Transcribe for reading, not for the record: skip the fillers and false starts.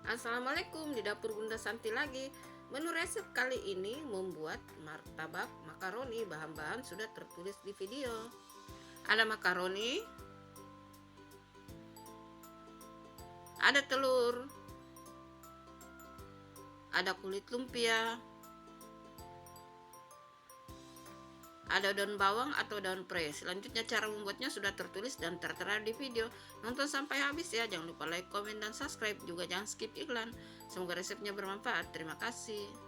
Assalamualaikum, di dapur Bunda Santi lagi. Menu resep kali ini membuat martabak makaroni. Bahan-bahan sudah tertulis di video. Ada makaroni, ada telur, ada kulit lumpia, ada daun bawang atau daun pre. Selanjutnya cara membuatnya sudah tertulis dan tertera di video. Nonton sampai habis ya. Jangan lupa like, komen, dan subscribe. Juga jangan skip iklan. Semoga resepnya bermanfaat. Terima kasih.